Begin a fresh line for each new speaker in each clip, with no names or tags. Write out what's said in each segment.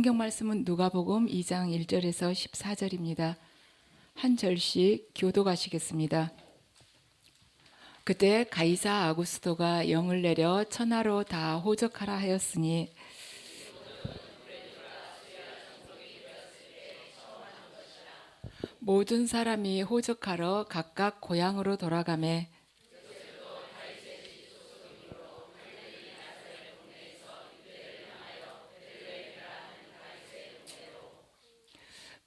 성경 말씀은 누가복음 2장 1절에서 14절입니다. 한 절씩 교독하시겠습니다. 그때 가이사 아구스토가 영을 내려 천하로 다 호적하라 하였으니 모든 사람이 호적하러 각각 고향으로 돌아가매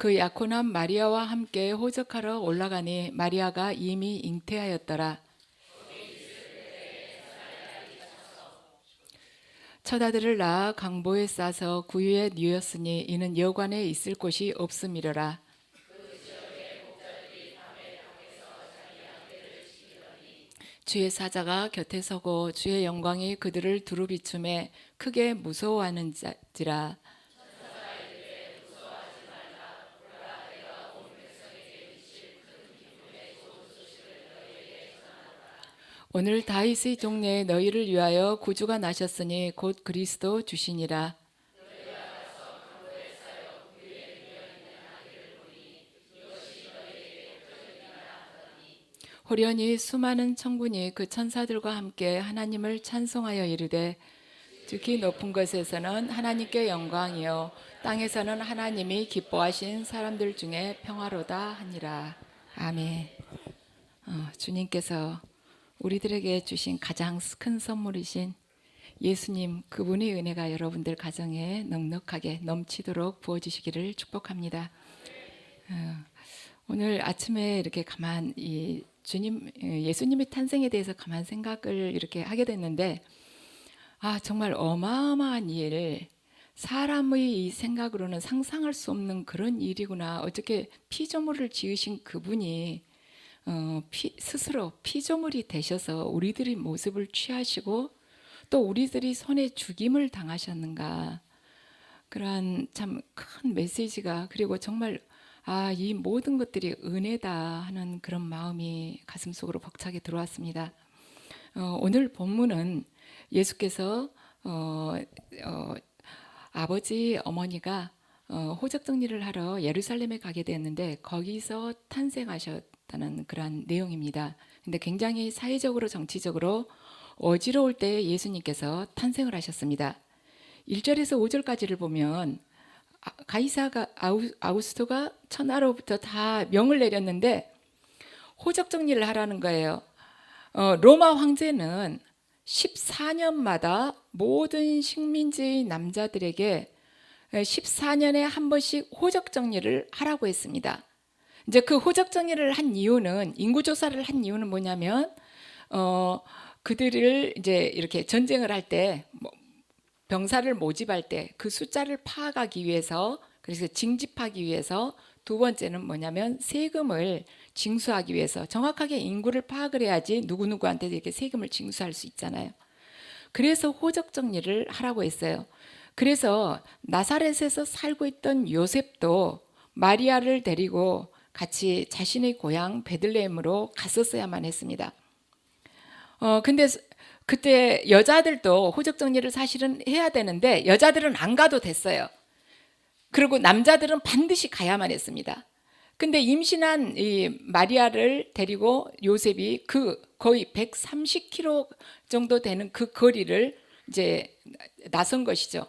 그 약혼한 마리아와 함께 호적하러 올라가니 마리아가 이미 잉태하였더라. 첫 아들을 낳아 강보에 싸서 구유에 뉘었으니 이는 여관에 있을 곳이 없음이러라. 주의 사자가 곁에 서고 주의 영광이 그들을 두루 비춤에 크게 무서워하는지라. 오늘 다윗의 종래에 너희를 위하여 구주가 나셨으니 곧 그리스도 주시니라. 호련히 수많은 천군이 그 천사들과 함께 하나님을 찬송하여 이르되 특히 높은 곳에서는 하나님께 영광이요 땅에서는 하나님이 기뻐하신 사람들 중에 평화로다 하니라. 아멘. 주님께서 우리들에게 주신 가장 큰 선물이신 예수님, 그분의 은혜가 여러분들 가정에 넉넉하게 넘치도록 부어주시기를 축복합니다. 오늘 아침에 이렇게 가만 예수님의 탄생에 대해서 가만 생각을 이렇게 하게 됐는데, 정말 어마어마한 일, 사람의 이 생각으로는 상상할 수 없는 그런 일이구나. 어떻게 피조물을 지으신 그분이 스스로 피조물이 되셔서 우리들의 모습을 취하시고 또 우리들이 손에 죽임을 당하셨는가. 그러한 참 큰 메시지가, 그리고 정말 이 모든 것들이 은혜다 하는 그런 마음이 가슴속으로 벅차게 들어왔습니다. 오늘 본문은 예수께서 아버지 어머니가 호적 정리를 하러 예루살렘에 가게 되었는데 거기서 탄생하셨다는 그런 내용입니다. 근데 굉장히 사회적으로 정치적으로 어지러울 때 예수님께서 탄생을 하셨습니다. 1절에서 5절까지를 보면 가이사가 아우구스토가 천하로부터 다 명을 내렸는데 호적 정리를 하라는 거예요. 로마 황제는 14년마다 모든 식민지의 남자들에게 14년에 한 번씩 호적 정리를 하라고 했습니다. 이제 그 호적 정리를 한 이유는, 인구 조사를 한 이유는 뭐냐면 그들을 이제 이렇게 전쟁을 할 때 병사를 모집할 때 그 숫자를 파악하기 위해서, 그래서 징집하기 위해서, 두 번째는 뭐냐면 세금을 징수하기 위해서, 정확하게 인구를 파악을 해야지 누구누구한테 이렇게 세금을 징수할 수 있잖아요. 그래서 호적 정리를 하라고 했어요. 그래서 나사렛에서 살고 있던 요셉도 마리아를 데리고 같이 자신의 고향 베들레헴으로 갔었어야만 했습니다. 근데 그때 여자들도 호적 정리를 사실은 해야 되는데 여자들은 안 가도 됐어요. 그리고 남자들은 반드시 가야만 했습니다. 근데 임신한 이 마리아를 데리고 요셉이 그 거의 130km 정도 되는 그 거리를 이제 나선 것이죠.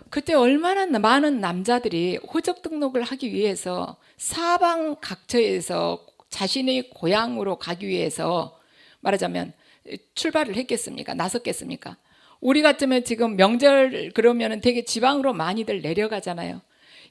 그때 얼마나 많은 남자들이 호적 등록을 하기 위해서 사방 각처에서 자신의 고향으로 가기 위해서 말하자면 출발을 했겠습니까? 나섰겠습니까? 우리 같으면 지금 명절 그러면은 되게 지방으로 많이들 내려가잖아요.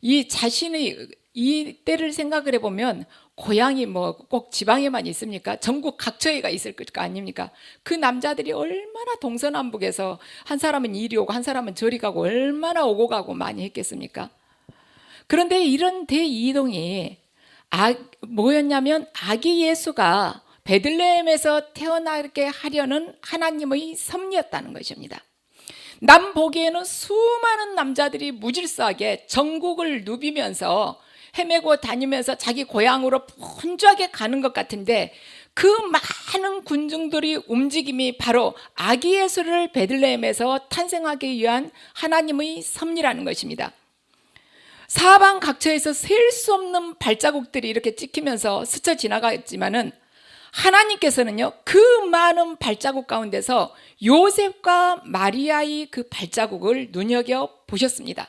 이 자신의 이 때를 생각을 해보면 고향이 뭐 꼭 지방에만 있습니까? 전국 각처에가 있을 거 아닙니까? 그 남자들이 얼마나 동서남북에서 한 사람은 이리 오고 한 사람은 저리 가고 얼마나 오고 가고 많이 했겠습니까? 그런데 이런 대이동이 뭐였냐면 아기 예수가 베들레헴에서 태어나게 하려는 하나님의 섭리였다는 것입니다. 남 보기에는 수많은 남자들이 무질서하게 전국을 누비면서 헤매고 다니면서 자기 고향으로 분주하게 가는 것 같은데 그 많은 군중들이 움직임이 바로 아기 예수를 베들레헴에서 탄생하기 위한 하나님의 섭리라는 것입니다. 사방 각처에서 셀 수 없는 발자국들이 이렇게 찍히면서 스쳐 지나갔지만은 하나님께서는요, 그 많은 발자국 가운데서 요셉과 마리아의 그 발자국을 눈여겨 보셨습니다.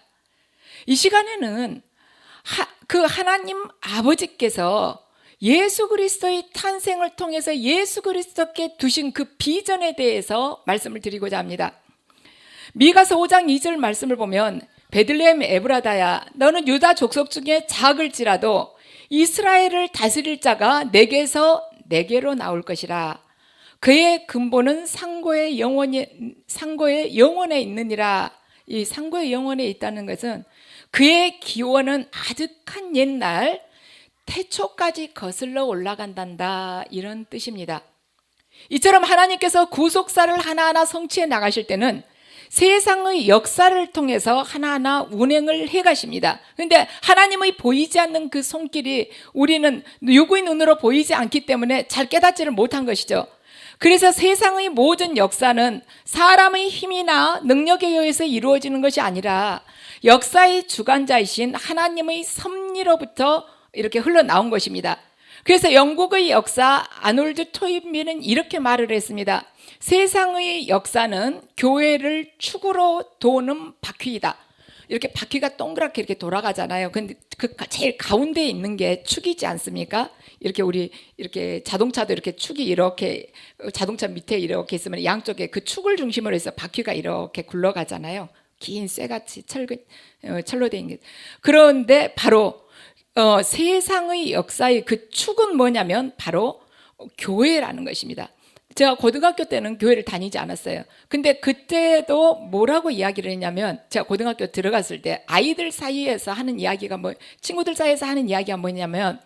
이 시간에는 그 하나님 아버지께서 예수 그리스도의 탄생을 통해서 예수 그리스도께 두신 그 비전에 대해서 말씀을 드리고자 합니다. 미가서 5장 2절 말씀을 보면 베들레헴 에브라다야, 너는 유다 족속 중에 작을지라도 이스라엘을 다스릴 자가 내게서 내게로 나올 것이라. 그의 근본은 상고의 영혼에 있느니라. 이 상고의 영혼에 있다는 것은 그의 기원은 아득한 옛날 태초까지 거슬러 올라간단다, 이런 뜻입니다. 이처럼 하나님께서 구속사를 하나하나 성취해 나가실 때는 세상의 역사를 통해서 하나하나 운행을 해 가십니다. 그런데 하나님의 보이지 않는 그 손길이 우리는 육의 눈으로 보이지 않기 때문에 잘 깨닫지를 못한 것이죠. 그래서 세상의 모든 역사는 사람의 힘이나 능력에 의해서 이루어지는 것이 아니라 역사의 주관자이신 하나님의 섭리로부터 이렇게 흘러나온 것입니다. 그래서 영국의 역사 아놀드 토인비는 이렇게 말을 했습니다. 세상의 역사는 교회를 축으로 도는 바퀴이다. 이렇게 바퀴가 동그랗게 이렇게 돌아가잖아요. 근데 그 제일 가운데에 있는 게 축이지 않습니까? 이렇게 우리 이렇게 자동차도 이렇게 축이 이렇게 자동차 밑에 이렇게 있으면 양쪽에 그 축을 중심으로 해서 바퀴가 이렇게 굴러가잖아요. 긴 쇠같이 철로 된 게. 그런데 바로 세상의 역사의 그 축은 뭐냐면 바로 교회라는 것입니다. 제가 고등학교 때는 교회를 다니지 않았어요. 근데 그때도 뭐라고 이야기를 했냐면, 제가 고등학교 들어갔을 때 아이들 사이에서 하는 이야기가 친구들 사이에서 하는 이야기가 뭐냐면,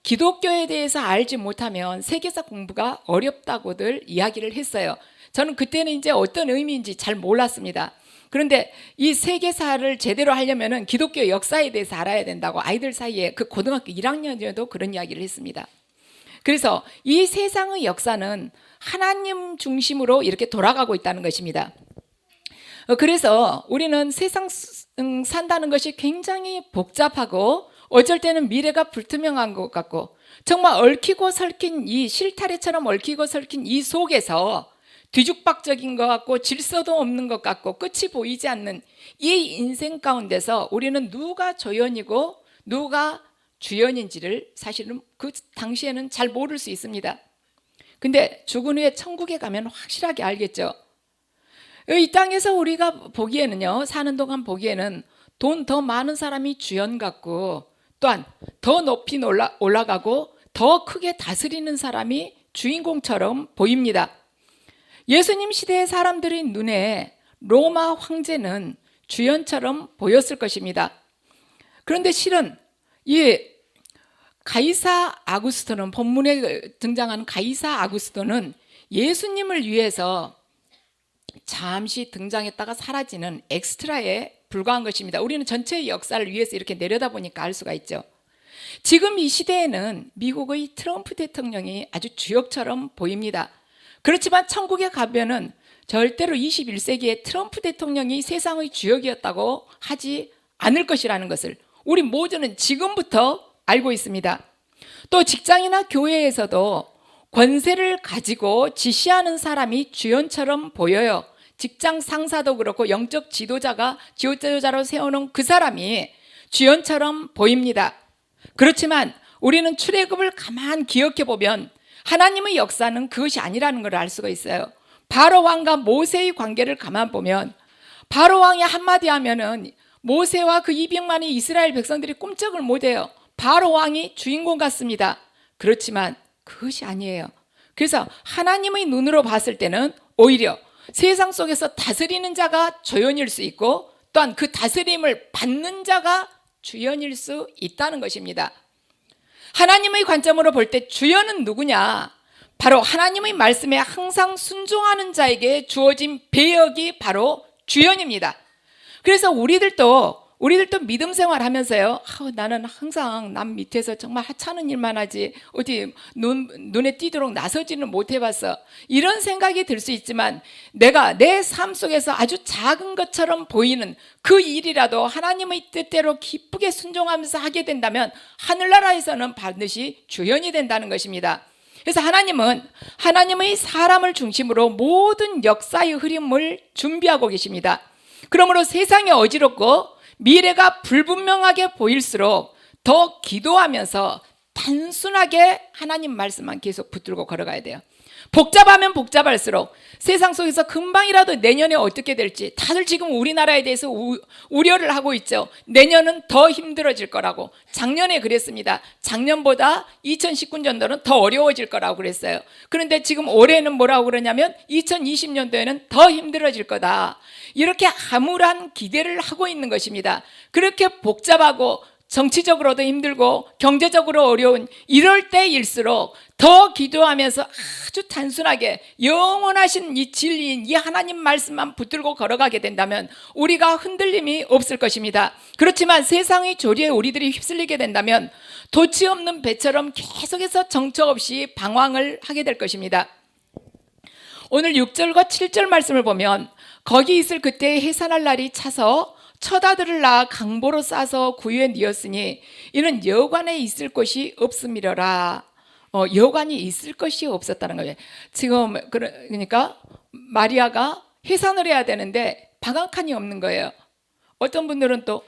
기독교에 대해서 알지 못하면 세계사 공부가 어렵다고들 이야기를 했어요. 저는 그때는 이제 어떤 의미인지 잘 몰랐습니다. 그런데 이 세계사를 제대로 하려면은 기독교 역사에 대해서 알아야 된다고 아이들 사이에 그 고등학교 1학년에도 그런 이야기를 했습니다. 그래서 이 세상의 역사는 하나님 중심으로 이렇게 돌아가고 있다는 것입니다. 그래서 우리는 세상 산다는 것이 굉장히 복잡하고 어쩔 때는 미래가 불투명한 것 같고, 정말 얽히고 설킨 이 실타래처럼 얽히고 설킨 이 속에서 뒤죽박적인 것 같고 질서도 없는 것 같고 끝이 보이지 않는 이 인생 가운데서 우리는 누가 조연이고 누가 주연인지를 사실은 그 당시에는 잘 모를 수 있습니다. 근데 죽은 후에 천국에 가면 확실하게 알겠죠. 이 땅에서 우리가 보기에는요, 사는 동안 보기에는 돈 더 많은 사람이 주연 같고, 또한 더 높이 올라가고 더 크게 다스리는 사람이 주인공처럼 보입니다. 예수님 시대의 사람들의 눈에 로마 황제는 주연처럼 보였을 것입니다. 그런데 실은 이 가이사 아구스토는, 본문에 등장하는 가이사 아구스토는 예수님을 위해서 잠시 등장했다가 사라지는 엑스트라에 불과한 것입니다. 우리는 전체의 역사를 위해서 이렇게 내려다보니까 알 수가 있죠. 지금 이 시대에는 미국의 트럼프 대통령이 아주 주역처럼 보입니다. 그렇지만 천국에 가면은 절대로 21세기에 트럼프 대통령이 세상의 주역이었다고 하지 않을 것이라는 것을 우리 모두는 지금부터 알고 있습니다. 또 직장이나 교회에서도 권세를 가지고 지시하는 사람이 주연처럼 보여요. 직장 상사도 그렇고 영적 지도자로 세워놓은 그 사람이 주연처럼 보입니다. 그렇지만 우리는 출애굽을 가만 기억해 보면 하나님의 역사는 그것이 아니라는 걸 알 수가 있어요. 바로 왕과 모세의 관계를 가만 보면 바로 왕이 한마디 하면은 모세와 그 200만의 이스라엘 백성들이 꼼짝을 못해요. 바로 왕이 주인공 같습니다. 그렇지만 그것이 아니에요. 그래서 하나님의 눈으로 봤을 때는 오히려 세상 속에서 다스리는 자가 조연일 수 있고, 또한 그 다스림을 받는 자가 주연일 수 있다는 것입니다. 하나님의 관점으로 볼 때 주연은 누구냐? 바로 하나님의 말씀에 항상 순종하는 자에게 주어진 배역이 바로 주연입니다. 그래서 우리들도 우리들도 믿음 생활하면서요, 나는 항상 남 밑에서 정말 하찮은 일만 하지 어디 눈에 띄도록 나서지는 못해봤어, 이런 생각이 들 수 있지만, 내가 내 삶 속에서 아주 작은 것처럼 보이는 그 일이라도 하나님의 뜻대로 기쁘게 순종하면서 하게 된다면 하늘나라에서는 반드시 주현이 된다는 것입니다. 그래서 하나님은 하나님의 사람을 중심으로 모든 역사의 흐름을 준비하고 계십니다. 그러므로 세상이 어지럽고 미래가 불분명하게 보일수록 더 기도하면서 단순하게 하나님 말씀만 계속 붙들고 걸어가야 돼요. 복잡하면 복잡할수록 세상 속에서 금방이라도 내년에 어떻게 될지 다들 지금 우리나라에 대해서 우려를 하고 있죠. 내년은 더 힘들어질 거라고. 작년에 그랬습니다. 작년보다 2019년도는 더 어려워질 거라고 그랬어요. 그런데 지금 올해는 뭐라고 그러냐면 2020년도에는 더 힘들어질 거다, 이렇게 암울한 기대를 하고 있는 것입니다. 그렇게 복잡하고 정치적으로도 힘들고 경제적으로 어려운 이럴 때일수록 더 기도하면서 아주 단순하게 영원하신 이 진리인 이 하나님 말씀만 붙들고 걸어가게 된다면 우리가 흔들림이 없을 것입니다. 그렇지만 세상의 조리에 우리들이 휩쓸리게 된다면 돛이 없는 배처럼 계속해서 정처 없이 방황을 하게 될 것입니다. 오늘 6절과 7절 말씀을 보면, 거기 있을 그때에 해산할 날이 차서 처다들을 낳아 강보로 싸서 구유에 뉘었으니 이는 여관에 있을 곳이 없음이러라. 여관이 있을 것이 없었다는 거예요. 지금 그러니까 마리아가 해산을 해야 되는데 방한칸이 없는 거예요. 어떤 분들은 또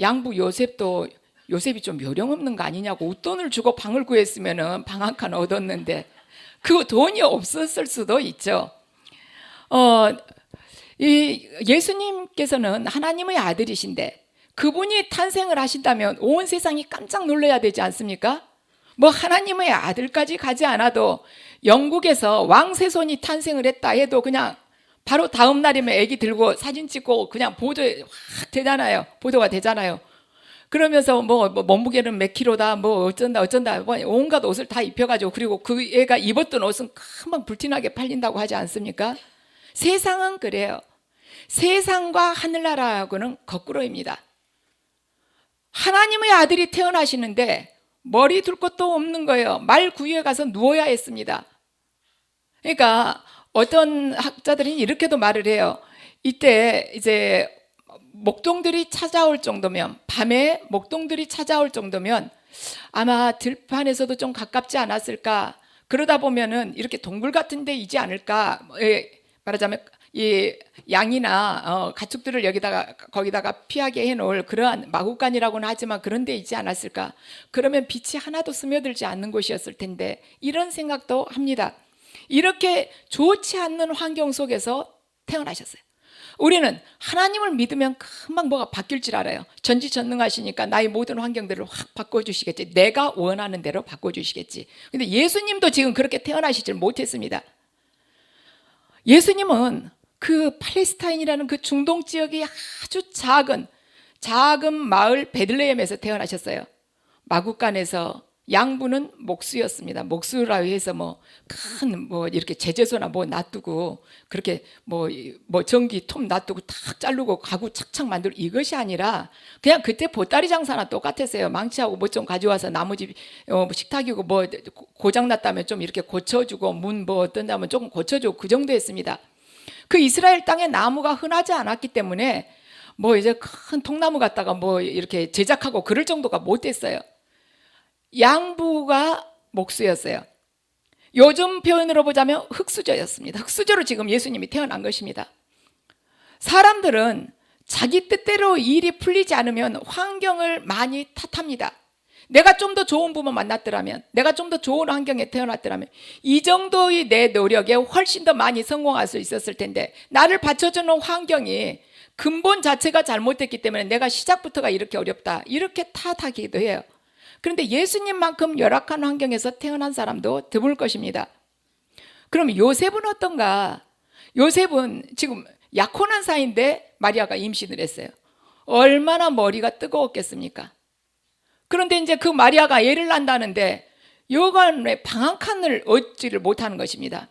양부 요셉이 좀 요령 없는 거 아니냐고, 웃돈을 주고 방을 구했으면은 방한칸 얻었는데 그 돈이 없었을 수도 있죠. 이 예수님께서는 하나님의 아들이신데 그분이 탄생을 하신다면 온 세상이 깜짝 놀라야 되지 않습니까? 뭐 하나님의 아들까지 가지 않아도 영국에서 왕세손이 탄생을 했다 해도 그냥 바로 다음 날이면 애기 들고 사진 찍고 그냥 보도가 되잖아요. 그러면서 뭐 몸무게는 몇 킬로다, 뭐 어쩐다 뭐 온갖 옷을 다 입혀가지고, 그리고 그 애가 입었던 옷은 금방 불티나게 팔린다고 하지 않습니까? 세상은 그래요. 세상과 하늘나라하고는 거꾸로입니다. 하나님의 아들이 태어나시는데 머리 둘 것도 없는 거예요. 말 구유에 가서 누워야 했습니다. 그러니까 어떤 학자들이 이렇게도 말을 해요. 이때 이제 목동들이 찾아올 정도면, 밤에 목동들이 찾아올 정도면 아마 들판에서도 좀 가깝지 않았을까, 그러다 보면은 이렇게 동굴 같은 데이지 않을까, 말하자면 이 양이나 가축들을 거기다가 피하게 해놓을 그러한 마구간이라고는 하지만 그런 데 있지 않았을까. 그러면 빛이 하나도 스며들지 않는 곳이었을 텐데, 이런 생각도 합니다. 이렇게 좋지 않는 환경 속에서 태어나셨어요. 우리는 하나님을 믿으면 금방 뭐가 바뀔 줄 알아요. 전지전능하시니까 나의 모든 환경들을 확 바꿔주시겠지. 내가 원하는 대로 바꿔주시겠지. 근데 예수님도 지금 그렇게 태어나시질 못했습니다. 예수님은 그 팔레스타인이라는 그 중동 지역이 아주 작은 마을 베들레헴에서 태어나셨어요. 마구간에서 양부는 목수였습니다. 목수라고 해서 큰 이렇게 제재소나 놔두고 그렇게 전기 톱 놔두고 탁 자르고 가구 착착 만들고 이것이 아니라 그냥 그때 보따리 장사나 똑같았어요. 망치하고 좀 가져와서 나무집 식탁이고 고장 났다면 좀 이렇게 고쳐주고 문 어떤다면 조금 고쳐주고 그 정도였습니다. 그 이스라엘 땅에 나무가 흔하지 않았기 때문에 이제 큰 통나무 갖다가 이렇게 제작하고 그럴 정도가 못 됐어요. 양부가 목수였어요. 요즘 표현으로 보자면 흙수저였습니다. 흙수저로 지금 예수님이 태어난 것입니다. 사람들은 자기 뜻대로 일이 풀리지 않으면 환경을 많이 탓합니다. 내가 좀 더 좋은 부모 만났더라면, 내가 좀 더 좋은 환경에 태어났더라면 이 정도의 내 노력에 훨씬 더 많이 성공할 수 있었을 텐데, 나를 받쳐주는 환경이 근본 자체가 잘못됐기 때문에 내가 시작부터가 이렇게 어렵다, 이렇게 탓하기도 해요. 그런데 예수님만큼 열악한 환경에서 태어난 사람도 드물 것입니다. 그럼 요셉은 어떤가? 요셉은 지금 약혼한 사이인데 마리아가 임신을 했어요. 얼마나 머리가 뜨거웠겠습니까? 그런데 이제 그 마리아가 애를 낳는다는데 여관에 방 한 칸을 얻지를 못하는 것입니다.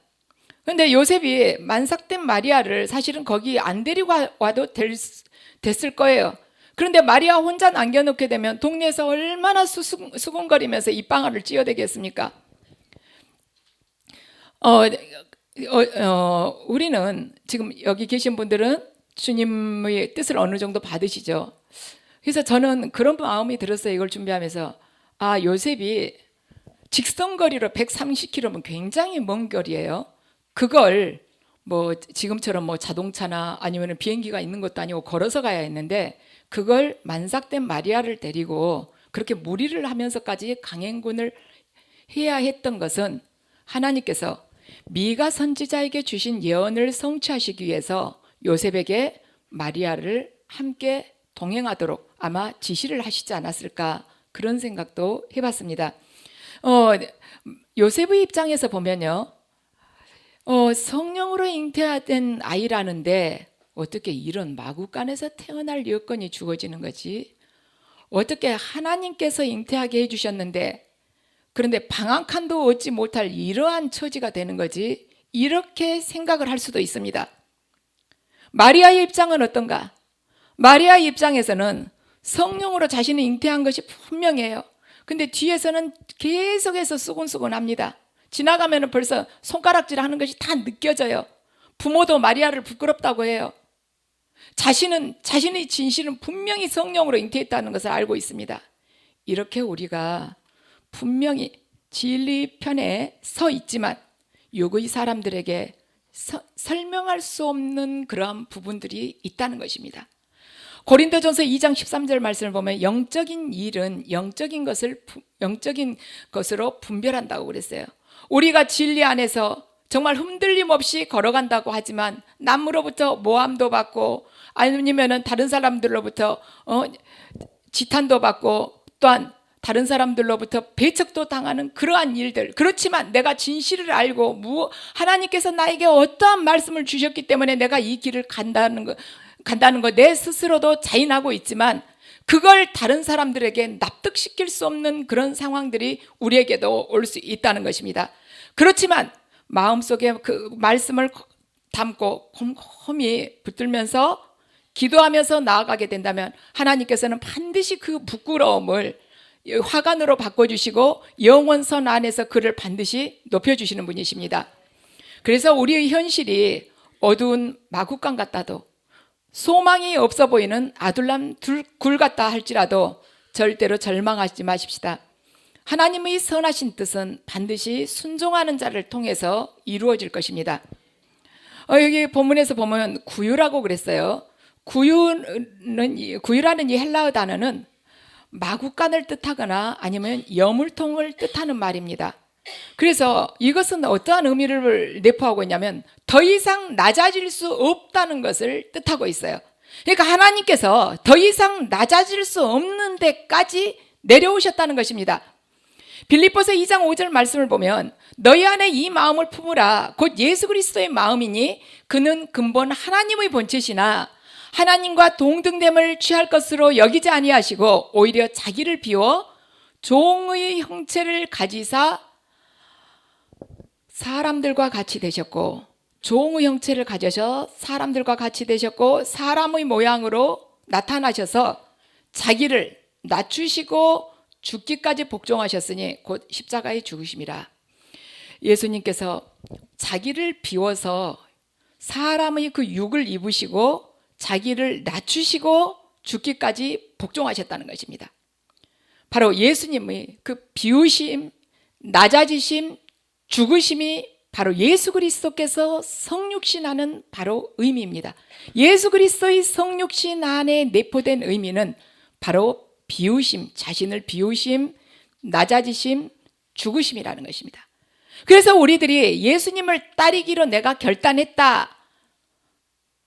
그런데 요셉이 만삭된 마리아를 사실은 거기 안 데리고 와도 됐을 거예요. 그런데 마리아 혼자 남겨놓게 되면 동네에서 얼마나 수군거리면서 입방아를 찧어대겠습니까? 우리는 지금 여기 계신 분들은 주님의 뜻을 어느 정도 받으시죠. 그래서 저는 그런 마음이 들었어요. 이걸 준비하면서 요셉이 직선거리로 130km면 굉장히 먼 거리예요. 그걸 뭐 지금처럼 뭐 자동차나 아니면 비행기가 있는 것도 아니고 걸어서 가야 했는데 그걸 만삭된 마리아를 데리고 그렇게 무리를 하면서까지 강행군을 해야 했던 것은 하나님께서 미가 선지자에게 주신 예언을 성취하시기 위해서 요셉에게 마리아를 함께 동행하도록 아마 지시를 하시지 않았을까, 그런 생각도 해봤습니다. 요셉의 입장에서 보면요, 성령으로 잉태된 아이라는데 어떻게 이런 마구간에서 태어날 여건이 주어지는 거지? 어떻게 하나님께서 잉태하게 해주셨는데 그런데 방한칸도 얻지 못할 이러한 처지가 되는 거지? 이렇게 생각을 할 수도 있습니다. 마리아의 입장은 어떤가? 마리아의 입장에서는 성령으로 자신이 잉태한 것이 분명해요. 근데 뒤에서는 계속해서 수군수군합니다. 지나가면 벌써 손가락질 하는 것이 다 느껴져요. 부모도 마리아를 부끄럽다고 해요. 자신의 진실은 분명히 성령으로 잉태했다는 것을 알고 있습니다. 이렇게 우리가 분명히 진리 편에 서 있지만 육의 사람들에게 설명할 수 없는 그러한 부분들이 있다는 것입니다. 고린도전서 2장 13절 말씀을 보면 영적인 일은 영적인 것으로 분별한다고 그랬어요. 우리가 진리 안에서 정말 흔들림 없이 걸어간다고 하지만 남으로부터 모함도 받고 아니면 다른 사람들로부터 지탄도 받고 또한 다른 사람들로부터 배척도 당하는 그러한 일들, 그렇지만 내가 진실을 알고 하나님께서 나에게 어떠한 말씀을 주셨기 때문에 내가 이 길을 간다는 거 내 스스로도 자인하고 있지만 그걸 다른 사람들에게 납득시킬 수 없는 그런 상황들이 우리에게도 올 수 있다는 것입니다. 그렇지만 마음속에 그 말씀을 담고 곰곰이 붙들면서 기도하면서 나아가게 된다면 하나님께서는 반드시 그 부끄러움을 화관으로 바꿔주시고 영원선 안에서 그를 반드시 높여주시는 분이십니다. 그래서 우리의 현실이 어두운 마구간 같다도 소망이 없어 보이는 아둘람 굴 같다 할지라도 절대로 절망하지 마십시다. 하나님의 선하신 뜻은 반드시 순종하는 자를 통해서 이루어질 것입니다. 여기 본문에서 보면 구유라고 그랬어요. 구유라는 이 헬라어 단어는 마구간을 뜻하거나 아니면 여물통을 뜻하는 말입니다. 그래서 이것은 어떠한 의미를 내포하고 있냐면 더 이상 낮아질 수 없다는 것을 뜻하고 있어요. 그러니까 하나님께서 더 이상 낮아질 수 없는 데까지 내려오셨다는 것입니다. 빌립보서 2장 5절 말씀을 보면 너희 안에 이 마음을 품으라 곧 예수 그리스도의 마음이니 그는 근본 하나님의 본체시나 하나님과 동등됨을 취할 것으로 여기지 아니하시고 오히려 자기를 비워 종의 형체를 가지사 사람들과 같이 되셨고 종의 형체를 가져서 사람들과 같이 되셨고 사람의 모양으로 나타나셔서 자기를 낮추시고 죽기까지 복종하셨으니 곧 십자가에 죽으심이라. 예수님께서 자기를 비워서 사람의 그 육을 입으시고 자기를 낮추시고 죽기까지 복종하셨다는 것입니다. 바로 예수님의 그 비우심, 낮아지심, 죽으심이 바로 예수 그리스도께서 성육신하는 바로 의미입니다. 예수 그리스도의 성육신 안에 내포된 의미는 바로 비우심, 자신을 비우심, 낮아지심, 죽으심이라는 것입니다. 그래서 우리들이 예수님을 따르기로 내가 결단했다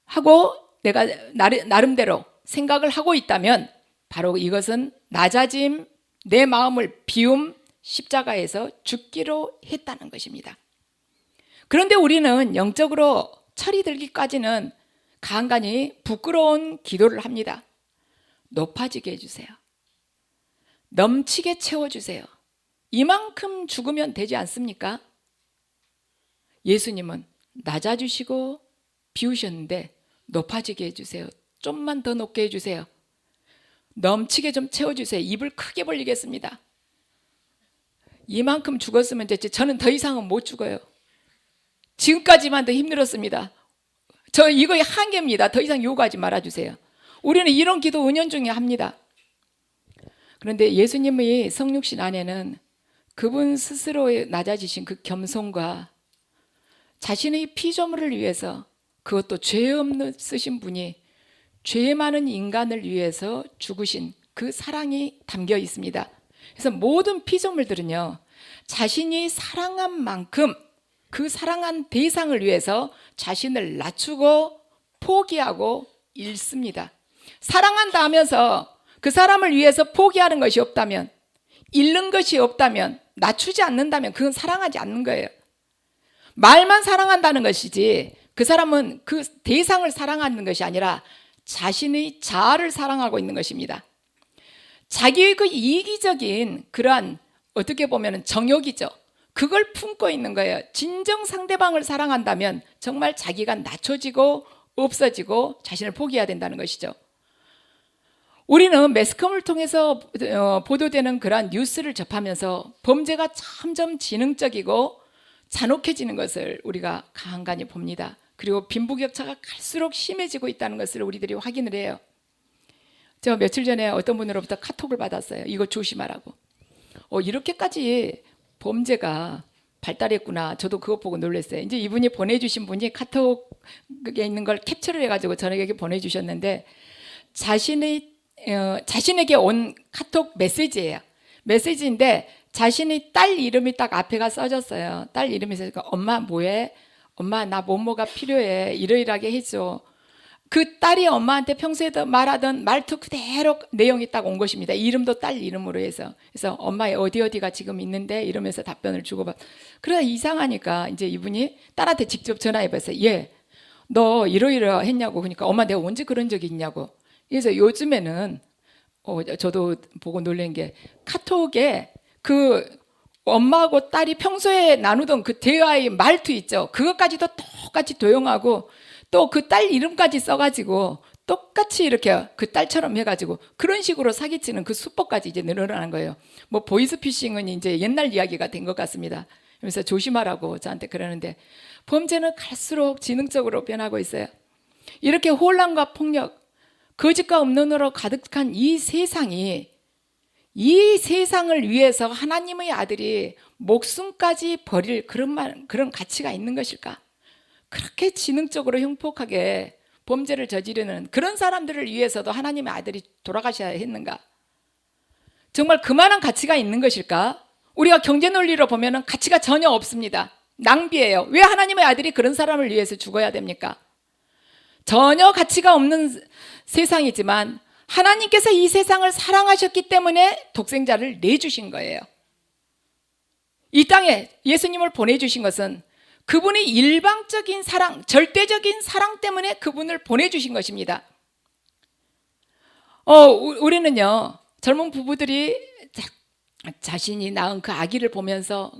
하고 내가 나름대로 생각을 하고 있다면 바로 이것은 낮아짐, 내 마음을 비움, 십자가에서 죽기로 했다는 것입니다. 그런데 우리는 영적으로 철이 들기까지는 간간히 부끄러운 기도를 합니다. 높아지게 해주세요. 넘치게 채워주세요. 이만큼 죽으면 되지 않습니까? 예수님은 낮아주시고 비우셨는데 높아지게 해주세요. 좀만 더 높게 해주세요. 넘치게 좀 채워주세요. 입을 크게 벌리겠습니다. 이만큼 죽었으면 됐지 저는 더 이상은 못 죽어요. 지금까지만 더 힘들었습니다. 저 이거의 한계입니다. 더 이상 요구하지 말아주세요. 우리는 이런 기도 은연중에 합니다. 그런데 예수님의 성육신 안에는 그분 스스로의 낮아지신 그 겸손과 자신의 피조물을 위해서, 그것도 죄 없으신 분이 죄 많은 인간을 위해서 죽으신 그 사랑이 담겨 있습니다. 그래서 모든 피조물들은요, 자신이 사랑한 만큼 그 사랑한 대상을 위해서 자신을 낮추고 포기하고 잃습니다. 사랑한다 하면서 그 사람을 위해서 포기하는 것이 없다면, 잃는 것이 없다면, 낮추지 않는다면 그건 사랑하지 않는 거예요. 말만 사랑한다는 것이지 그 사람은 그 대상을 사랑하는 것이 아니라 자신의 자아를 사랑하고 있는 것입니다. 자기의 그 이기적인 그러한 어떻게 보면 정욕이죠. 그걸 품고 있는 거예요. 진정 상대방을 사랑한다면 정말 자기가 낮춰지고 없어지고 자신을 포기해야 된다는 것이죠. 우리는 매스컴을 통해서 보도되는 그러한 뉴스를 접하면서 범죄가 점점 지능적이고 잔혹해지는 것을 우리가 간간히 봅니다. 그리고 빈부격차가 갈수록 심해지고 있다는 것을 우리들이 확인을 해요. 제가 며칠 전에 어떤 분으로부터 카톡을 받았어요. 이거 조심하라고. 이렇게까지 범죄가 발달했구나. 저도 그것 보고 놀랐어요. 이제 이분이 보내주신 분이 카톡에 있는 걸 캡처를 해가지고 저에게 보내주셨는데, 자신에게 온 카톡 메시지예요. 메시지인데 자신의 딸 이름이 딱 앞에가 써졌어요. 딸 이름이 있으니까 엄마 뭐해? 엄마 나 뭐뭐가 필요해. 이러이러하게 해줘. 그 딸이 엄마한테 평소에 말하던 말투 그대로 내용이 딱 온 것입니다. 이름도 딸 이름으로 해서. 그래서 엄마 어디가 지금 있는데 이러면서 답변을 주고받. 그러다 이상하니까 이제 이분이 딸한테 직접 전화해봤어요. 얘, 너 이러이러 했냐고. 그러니까 엄마 내가 언제 그런 적이 있냐고. 그래서 요즘에는 저도 보고 놀란 게 카톡에 그 엄마하고 딸이 평소에 나누던 그 대화의 말투 있죠. 그것까지도 똑같이 도용하고 또 그 딸 이름까지 써가지고 똑같이 이렇게 그 딸처럼 해가지고 그런 식으로 사기치는 그 수법까지 이제 늘어나는 거예요. 뭐 보이스피싱은 이제 옛날 이야기가 된 것 같습니다. 그래서 조심하라고 저한테 그러는데 범죄는 갈수록 지능적으로 변하고 있어요. 이렇게 혼란과 폭력, 거짓과 음란으로 가득한 이 세상을 위해서 하나님의 아들이 목숨까지 버릴 그런 가치가 있는 것일까? 그렇게 지능적으로 흉폭하게 범죄를 저지르는 그런 사람들을 위해서도 하나님의 아들이 돌아가셔야 했는가? 정말 그만한 가치가 있는 것일까? 우리가 경제 논리로 보면 가치가 전혀 없습니다. 낭비예요. 왜 하나님의 아들이 그런 사람을 위해서 죽어야 됩니까? 전혀 가치가 없는 세상이지만 하나님께서 이 세상을 사랑하셨기 때문에 독생자를 내주신 거예요. 이 땅에 예수님을 보내주신 것은 그분의 일방적인 사랑, 절대적인 사랑 때문에 그분을 보내주신 것입니다. 우리는요, 젊은 부부들이 자신이 낳은 그 아기를 보면서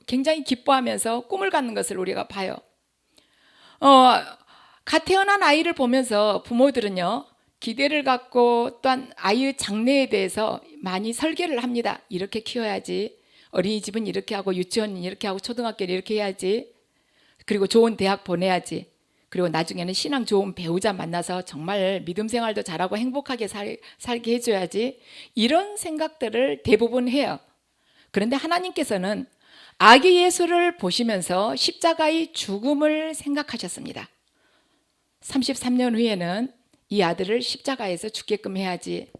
굉장히 기뻐하면서 꿈을 갖는 것을 우리가 봐요. 갓 태어난 아이를 보면서 부모들은요, 기대를 갖고 또한 아이의 장래에 대해서 많이 설계를 합니다. 이렇게 키워야지, 어린이집은 이렇게 하고 유치원은 이렇게 하고 초등학교는 이렇게 해야지, 그리고 좋은 대학 보내야지, 그리고 나중에는 신앙 좋은 배우자 만나서 정말 믿음 생활도 잘하고 행복하게 살게 해줘야지, 이런 생각들을 대부분 해요. 그런데 하나님께서는 아기 예수를 보시면서 십자가의 죽음을 생각하셨습니다. 33년 후에는 이 아들을 십자가에서 죽게끔 해야지,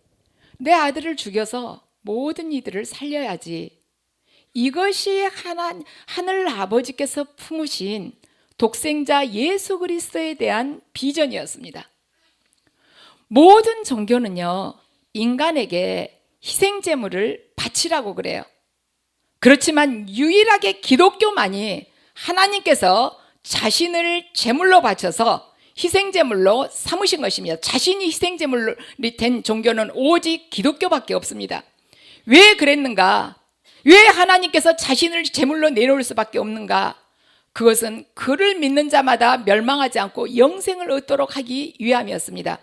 내 아들을 죽여서 모든 이들을 살려야지, 이것이 하늘 아버지께서 품으신 독생자 예수 그리스도에 대한 비전이었습니다. 모든 종교는요, 인간에게 희생제물을 바치라고 그래요. 그렇지만 유일하게 기독교만이 하나님께서 자신을 제물로 바쳐서 희생제물로 삼으신 것입니다. 자신이 희생제물이 된 종교는 오직 기독교밖에 없습니다. 왜 그랬는가? 왜 하나님께서 자신을 제물로 내놓을 수밖에 없는가? 그것은 그를 믿는 자마다 멸망하지 않고 영생을 얻도록 하기 위함이었습니다.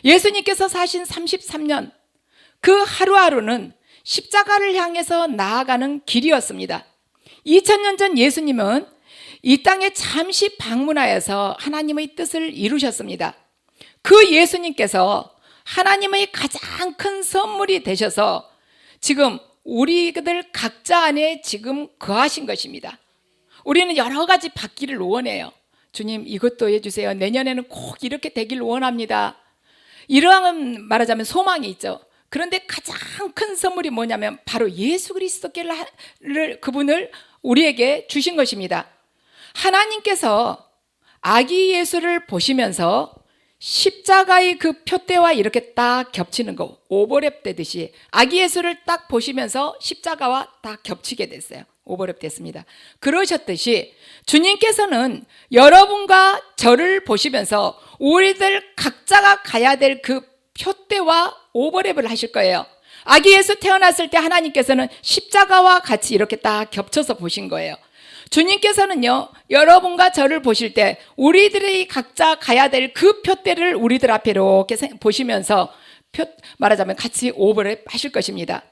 예수님께서 사신 33년 그 하루하루는 십자가를 향해서 나아가는 길이었습니다. 2000년 전 예수님은 이 땅에 잠시 방문하여서 하나님의 뜻을 이루셨습니다. 그 예수님께서 하나님의 가장 큰 선물이 되셔서 지금 우리들 각자 안에 지금 거하신 것입니다. 우리는 여러 가지 받기를 원해요. 주님 이것도 해주세요. 내년에는 꼭 이렇게 되길 원합니다. 이러한 말하자면 소망이 있죠. 그런데 가장 큰 선물이 뭐냐면 바로 예수 그리스도를 그분을 우리에게 주신 것입니다. 하나님께서 아기 예수를 보시면서 십자가의 그 표대와 이렇게 딱 겹치는 거 오버랩 되듯이 아기 예수를 딱 보시면서 십자가와 딱 겹치게 됐어요. 오버랩 됐습니다. 그러셨듯이 주님께서는 여러분과 저를 보시면서 우리들 각자가 가야 될 그 표대와 오버랩을 하실 거예요. 아기 예수 태어났을 때 하나님께서는 십자가와 같이 이렇게 딱 겹쳐서 보신 거예요. 주님께서는요, 여러분과 저를 보실 때 우리들이 각자 가야 될 그 표대를 우리들 앞에 이렇게 보시면서 말하자면 같이 오버랩 하실 것입니다.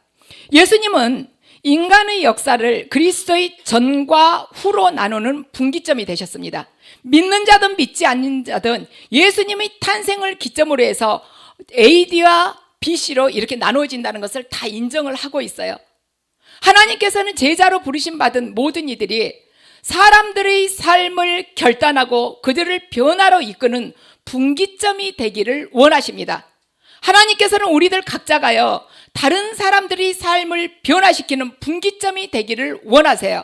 예수님은 인간의 역사를 그리스도의 전과 후로 나누는 분기점이 되셨습니다. 믿는 자든 믿지 않는 자든 예수님의 탄생을 기점으로 해서 AD와 BC로 이렇게 나누어진다는 것을 다 인정을 하고 있어요. 하나님께서는 제자로 부르심 받은 모든 이들이 사람들의 삶을 결단하고 그들을 변화로 이끄는 분기점이 되기를 원하십니다. 하나님께서는 우리들 각자가요, 다른 사람들의 삶을 변화시키는 분기점이 되기를 원하세요.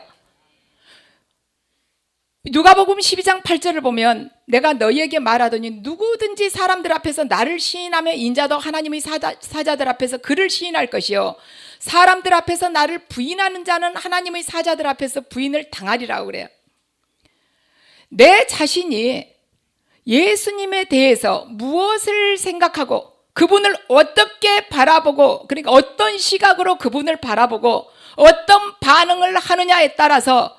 누가복음 12장 8절을 보면 내가 너희에게 말하더니 누구든지 사람들 앞에서 나를 시인하며 인자도 하나님의 사자들 앞에서 그를 시인할 것이요 사람들 앞에서 나를 부인하는 자는 하나님의 사자들 앞에서 부인을 당하리라고 그래요. 내 자신이 예수님에 대해서 무엇을 생각하고 그분을 어떻게 바라보고, 그러니까 어떤 시각으로 그분을 바라보고 어떤 반응을 하느냐에 따라서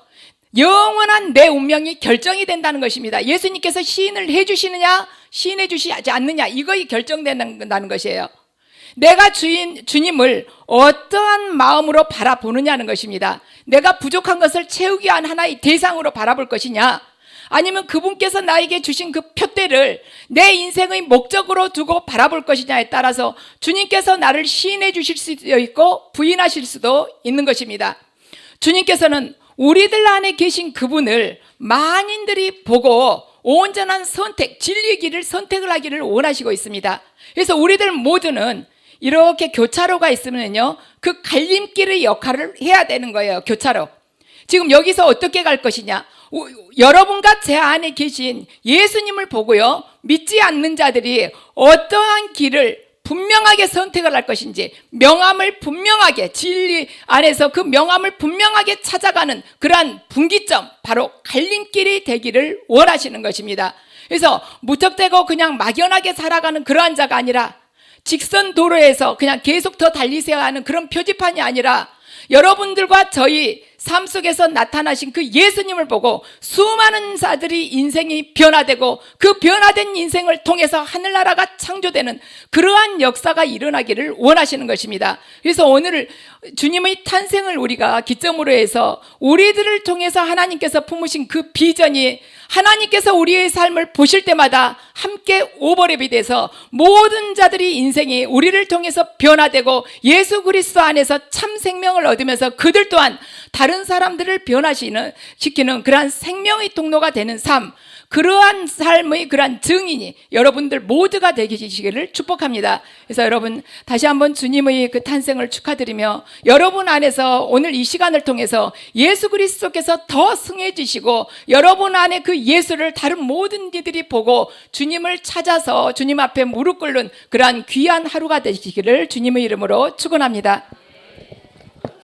영원한 내 운명이 결정이 된다는 것입니다. 예수님께서 시인을 해주시느냐 시인해 주시지 않느냐 이것이 결정된다는 것이에요. 내가 주님을 어떠한 마음으로 바라보느냐는 것입니다. 내가 부족한 것을 채우기 위한 하나의 대상으로 바라볼 것이냐, 아니면 그분께서 나에게 주신 그 표대를 내 인생의 목적으로 두고 바라볼 것이냐에 따라서 주님께서 나를 시인해 주실 수도 있고 부인하실 수도 있는 것입니다. 주님께서는 우리들 안에 계신 그분을 만인들이 보고 온전한 선택, 진리의 길을 선택을 하기를 원하시고 있습니다. 그래서 우리들 모두는 이렇게 교차로가 있으면요, 그 갈림길의 역할을 해야 되는 거예요. 교차로. 지금 여기서 어떻게 갈 것이냐, 여러분과 제 안에 계신 예수님을 보고요, 믿지 않는 자들이 어떠한 길을 분명하게 선택을 할 것인지, 명암을 분명하게, 진리 안에서 그 명암을 분명하게 찾아가는 그러한 분기점, 바로 갈림길이 되기를 원하시는 것입니다. 그래서 무턱대고 그냥 막연하게 살아가는 그러한 자가 아니라 직선 도로에서 그냥 계속 더 달리세요 하는 그런 표지판이 아니라 여러분들과 저희 삶 속에서 나타나신 그 예수님을 보고 수많은 자들이 인생이 변화되고 그 변화된 인생을 통해서 하늘나라가 창조되는 그러한 역사가 일어나기를 원하시는 것입니다. 그래서 오늘 주님의 탄생을 우리가 기점으로 해서 우리들을 통해서 하나님께서 품으신 그 비전이 하나님께서 우리의 삶을 보실 때마다 함께 오버랩이 돼서 모든 자들이 인생이 우리를 통해서 변화되고 예수 그리스도 안에서 참 생명을 얻으면서 그들 또한 다른 사람들을 변화시키는 그러한 생명의 통로가 되는 삶, 그러한 삶의 그러한 증인이 여러분들 모두가 되시기를 축복합니다. 그래서 여러분 다시 한번 주님의 그 탄생을 축하드리며 여러분 안에서 오늘 이 시간을 통해서 예수 그리스도께서 더 승해지시고 여러분 안에 그 예수를 다른 모든 이들이 보고 주님을 찾아서 주님 앞에 무릎 꿇는 그러한 귀한 하루가 되시기를 주님의 이름으로 축원합니다.